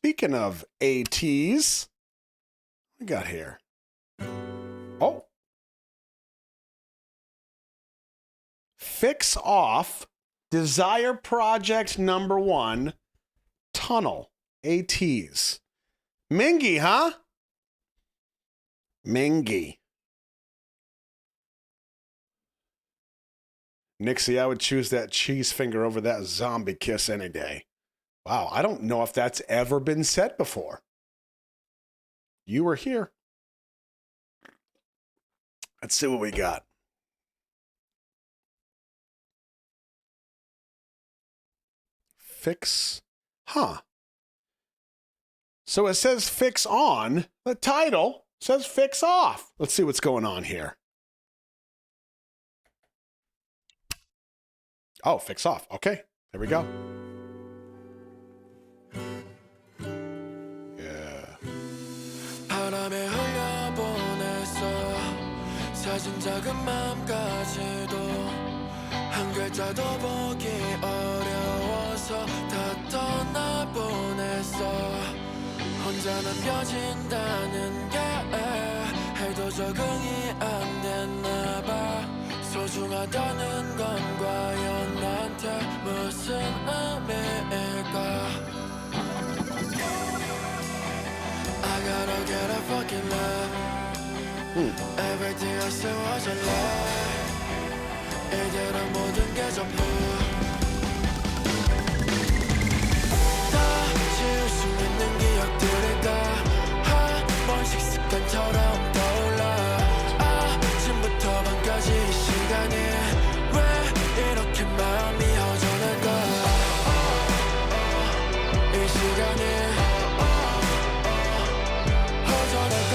Speaking of ATEEZ, what we got here? Oh. Fix Off, Desire Project #1, Tunnel, ATEEZ. MINGI, huh? MINGI. Nixie, I would choose that cheese finger over that zombie kiss any day. Wow, I don't know if that's ever been said before. You were here. Let's see what we got. Fix, huh? So it says fix on. The title says fix off. Let's see what's going on here. Oh, fix off. Okay, there we go. Yeah. 사진 작은 맘까지도 한 글자도 보기 어려워서 다 떠나보냈어 혼자 남겨진다는 게 해도 적응이 안 됐나봐 소중하다는 건 과연 나한테 무슨 의미일까 I gotta get a fucking love Everything I say was a lie 이대로 모든 게 전부 다 지울 수 있는 기억들이 다 한 번씩 습관처럼 떠올라 아침부터 밤까지 이 시간이 왜 이렇게 마음이 허전할까 이 시간이 허전할까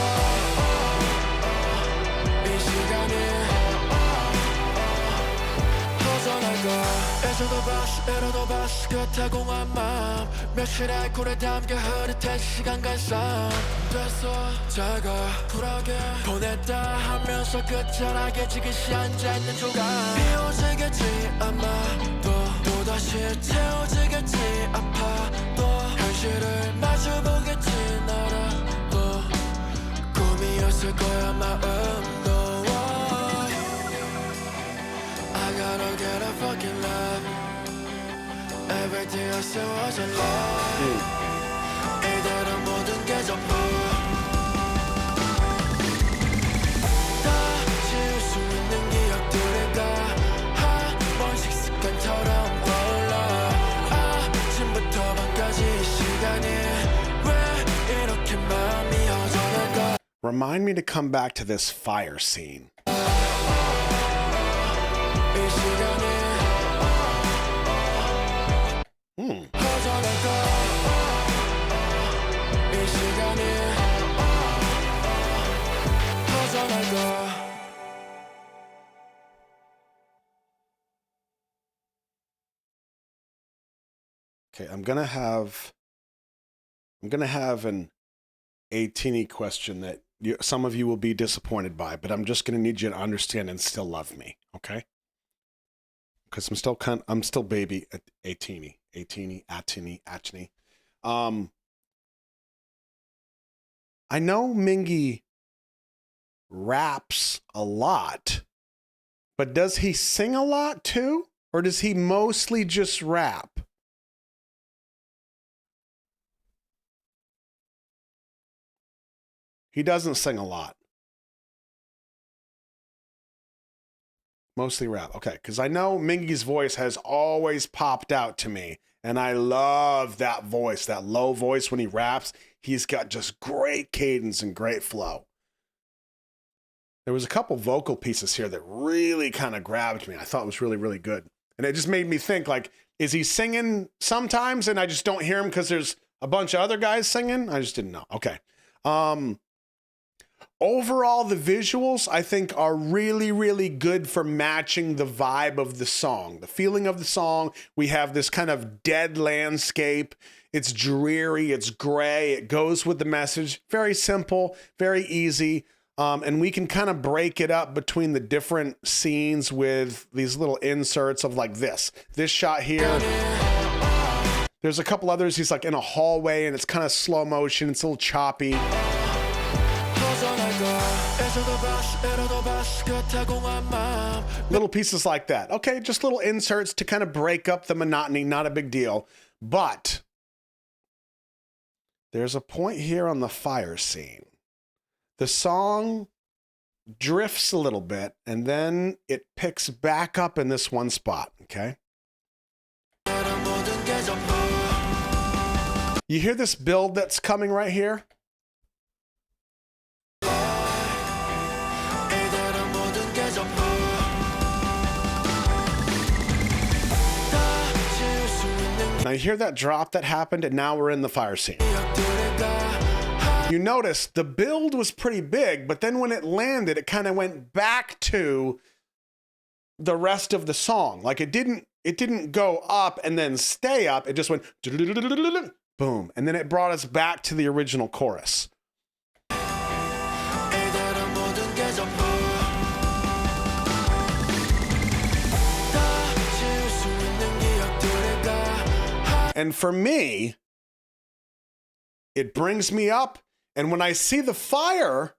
애써도 봤어 애로도 봤어 끝에 공한 마음 며칠의 알코올에 담겨 흐릿한 시간 갈상 됐어 자가 쿨하게 보냈다 하면서 끝자락에 지그시 앉아있는 조각 비워지겠지 아마 또다시 채워지겠지 아파도 현실을 마주보겠지 나라도 꿈이었을 거야 마음도 gotta get a fucking love Everything I said was a lie 이대로 모든 게 전부 다 지울 수 있는 기억들이 다 한 번씩 습관처럼 떠올라 아침부터 밤까지 이 시간이 왜 이렇게 마음이 허전할까 Remind me to come back to this fire scene Okay, I'm gonna have an ATEEZ question that some of you will be disappointed by, but I'm just gonna need you to understand and still love me, okay? Because I'm still baby at ATEEZ. I know MINGI raps a lot, but does he sing a lot too? Or does he mostly just rap? He doesn't sing a lot. Mostly rap. Okay, because I know MINGI's voice has always popped out to me, and I love that voice, that low voice when he raps. He's got just great cadence and great flow. There was a couple vocal pieces here that really kind of grabbed me. I thought it was really, really good. And it just made me think, like, is he singing sometimes and I just don't hear him because there's a bunch of other guys singing? I just didn't know. Okay. Overall, the visuals, I think, are really, really good for matching the vibe of the song. The feeling of the song, we have this kind of dead landscape. It's dreary, it's gray, it goes with the message. Very simple, very easy. And we can kind of break it up between the different scenes with these little inserts of like this shot here. There's a couple others. He's like in a hallway and it's kind of slow motion. It's a little choppy. Little pieces like that. Okay, just little inserts to kind of break up the monotony. Not a big deal. But there's a point here on the fire scene. The song drifts a little bit and then it picks back up in this one spot, okay? You hear this build that's coming right here? Now you hear that drop that happened and now we're in the fire scene. You notice the build was pretty big, but then when it landed, it kind of went back to the rest of the song. Like it didn't go up and then stay up. It just went boom. And then it brought us back to the original chorus. And for me, it brings me up. And when I see the fire,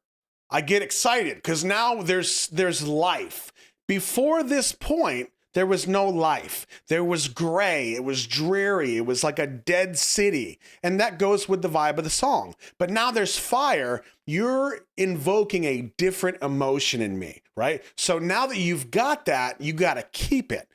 I get excited because now there's life. Before this point, there was no life. There was gray. It was dreary. It was like a dead city. And that goes with the vibe of the song. But now there's fire. You're invoking a different emotion in me, right? So now that you've got that, you got to keep it.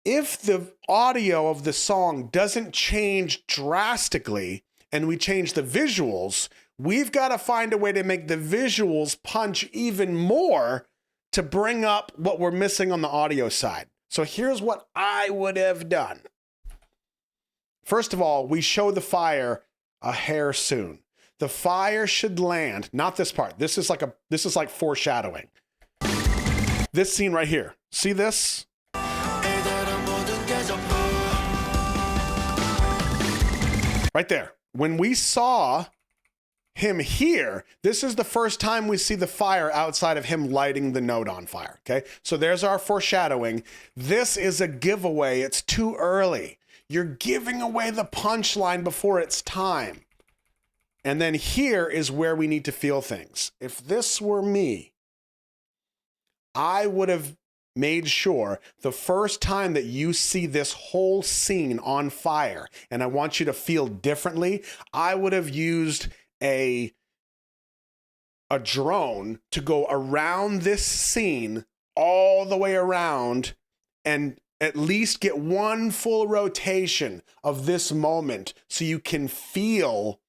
If the audio of the song doesn't change drastically and we change the visuals, we've got to find a way to make the visuals punch even more to bring up what we're missing on the audio side. So here's what I would have done. First of all, we show the fire a hair soon. The fire should land, not this part. This is like foreshadowing. This scene right here. See this? Right there. When we saw him here, this is the first time we see the fire outside of him lighting the note on fire, okay? So there's our foreshadowing. This is a giveaway. It's too early. You're giving away the punchline before it's time. And then here is where we need to feel things. If this were me, I would have made sure the first time that you see this whole scene on fire, and I want you to feel differently, I would have used a drone to go around this scene all the way around and at least get one full rotation of this moment so you can feel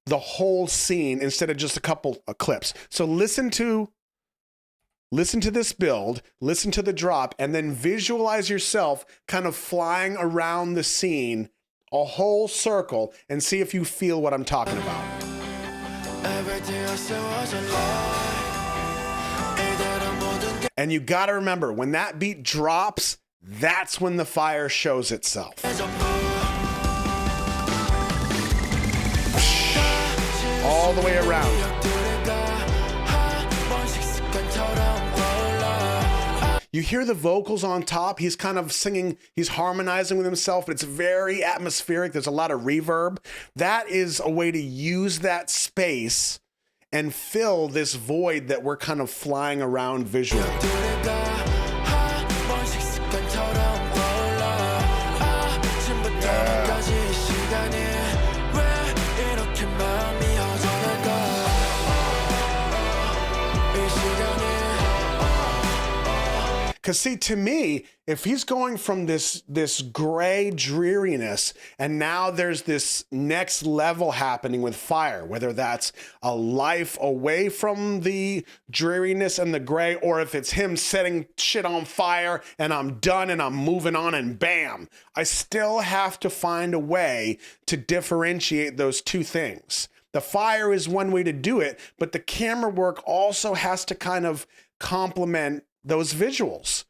the whole scene instead of just a couple of clips. So listen to this build, listen to the drop, and then visualize yourself kind of flying around the scene a whole circle and see if you feel what I'm talking about. And you gotta remember, when that beat drops, that's when the fire shows itself. All the way around. You hear the vocals on top. He's kind of singing, he's harmonizing with himself, but it's very atmospheric. There's a lot of reverb. That is a way to use that space and fill this void that we're kind of flying around visually. Because see, to me, if he's going from this gray dreariness and now there's this next level happening with fire, whether that's a life away from the dreariness and the gray, or if it's him setting shit on fire and I'm done and I'm moving on and bam, I still have to find a way to differentiate those two things. The fire is one way to do it, but the camera work also has to kind of complement those visuals.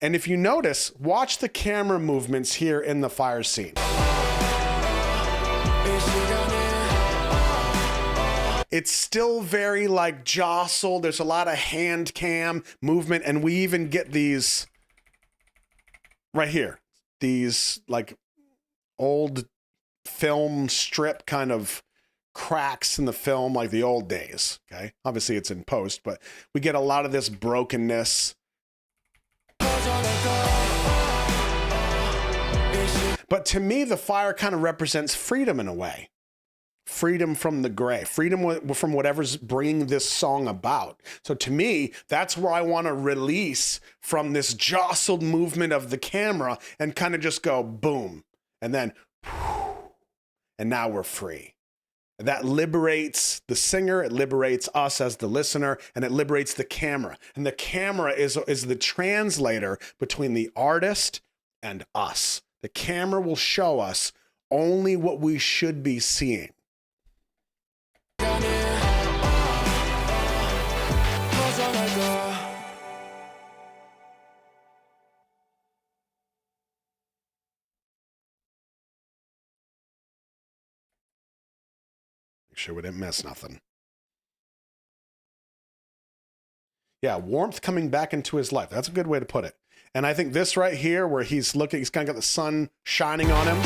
And if you notice, watch the camera movements here in the fire scene. It's still very like jostled. There's a lot of hand cam movement, and we even get these right here. These like old film strip kind of cracks in the film like the old days. Okay. Obviously it's in post, but we get a lot of this brokenness. But to me, the fire kind of represents freedom in a way. Freedom from the gray, freedom from whatever's bringing this song about. So to me, that's where I want to release from this jostled movement of the camera and kind of just go boom. And then, and now we're free. That liberates the singer, it liberates us as the listener, and it liberates the camera. And the camera is the translator between the artist and us. The camera will show us only what we should be seeing. Make sure we didn't miss nothing. Yeah, warmth coming back into his life. That's a good way to put it. And I think this right here, where he's looking, he's kind of got the sun shining on him.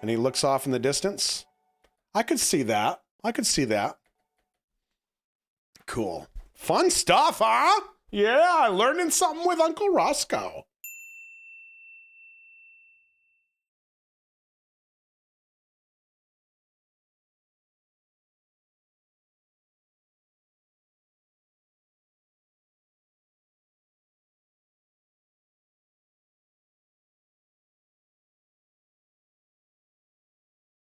And he looks off in the distance. I could see that. I could see that. Cool. Fun stuff, huh? Yeah, learning something with Uncle Roscoe.